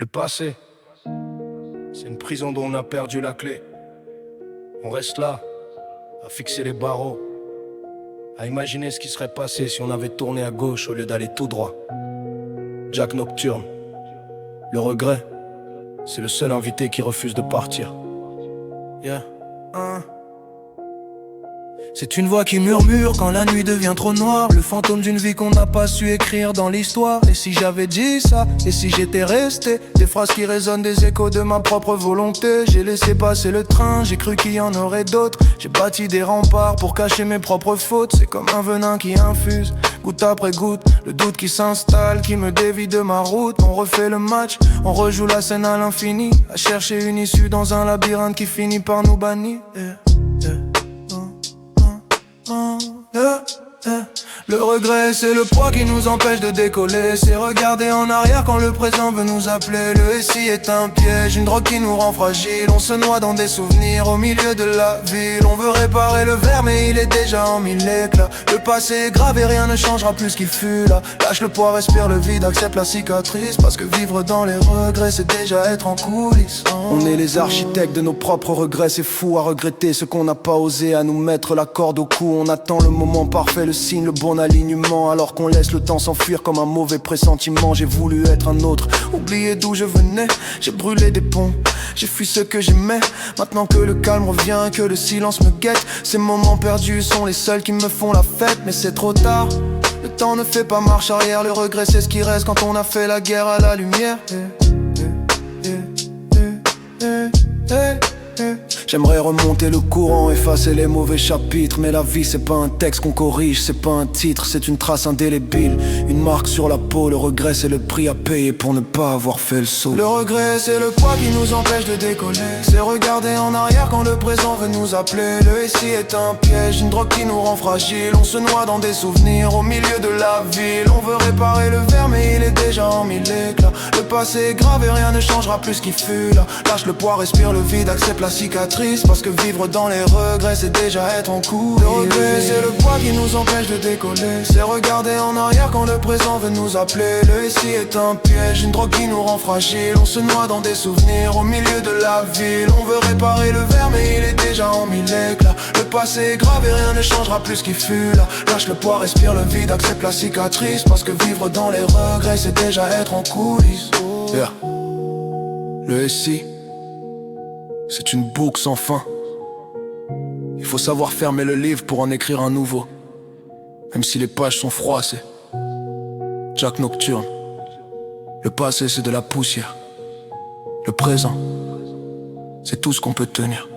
Le passé, c'est une prison dont on a perdu la clé. On reste là, à fixer les barreaux, à imaginer ce qui serait passé si on avait tourné à gauche au lieu d'aller tout droit. Jack Nocturne. Le regret, c'est le seul invité qui refuse de partir. Yeah. C'est une voix qui murmure quand la nuit devient trop noire. Le fantôme d'une vie qu'on n'a pas su écrire dans l'histoire. Et si j'avais dit ça, et si j'étais resté, des phrases qui résonnent, des échos de ma propre volonté. J'ai laissé passer le train, j'ai cru qu'il y en aurait d'autres. J'ai bâti des remparts pour cacher mes propres fautes. C'est comme un venin qui infuse, goutte après goutte, le doute qui s'installe, qui me dévie de ma route. On refait le match, on rejoue la scène à l'infini, à chercher une issue dans un labyrinthe qui finit par nous bannir. Le regret, c'est le poids qui nous empêche de décoller. C'est regarder en arrière quand le présent veut nous appeler. Le SI est un piège, une drogue qui nous rend fragile. On se noie dans des souvenirs au milieu de la ville. On veut réparer le verre mais il est déjà en mille éclats. Le passé est grave et rien ne changera plus ce qu'il fut là. Lâche le poids, respire le vide, accepte la cicatrice. Parce que vivre dans les regrets, c'est déjà être en coulisses. On est les architectes de nos propres regrets. C'est fou à regretter ce qu'on n'a pas osé, à nous mettre la corde au cou. On attend le moment parfait, le signe, le bon alignement, alors qu'on laisse le temps s'enfuir comme un mauvais pressentiment. J'ai voulu être un autre, oublier d'où je venais. J'ai brûlé des ponts, j'ai fui ce que j'aimais. Maintenant que le calme revient, que le silence me guette, ces moments perdus sont les seuls qui me font la fête. Mais c'est trop tard, le temps ne fait pas marche arrière. Le regret c'est ce qui reste quand on a fait la guerre à la lumière. J'aimerais remonter le courant, effacer les mauvais chapitres. Mais la vie c'est pas un texte qu'on corrige, c'est pas un titre, c'est une trace indélébile, une marque sur la peau. Le regret c'est le prix à payer pour ne pas avoir fait le saut. Le regret c'est le poids qui nous empêche de décoller. C'est regarder en arrière quand le présent veut nous appeler. Le SI est un piège, une drogue qui nous rend fragile. On se noie dans des souvenirs au milieu de la ville. On veut réparer le verre mais il est déjà en mille éclats. Le passé est grave et rien ne changera plus ce qui fut là. Lâche le poids, respire le vide, accepte la cicatrice. Parce que vivre dans les regrets c'est déjà être en coulisses. Le regret c'est le poids qui nous empêche de décoller. C'est regarder en arrière quand le présent veut nous appeler. Le SI est un piège, une drogue qui nous rend fragile. On se noie dans des souvenirs au milieu de la ville. On veut réparer le verre mais il est déjà en mille éclats. Le passé est grave et rien ne changera plus ce qui fut là. Lâche le poids, respire le vide, accepte la cicatrice. Parce que vivre dans les regrets c'est déjà être en coulisses. Yeah. Le SI, c'est une boucle sans fin. Il faut savoir fermer le livre pour en écrire un nouveau. Même si les pages sont froissées. Jack Nocturne. Le passé c'est de la poussière. Le présent, c'est tout ce qu'on peut tenir.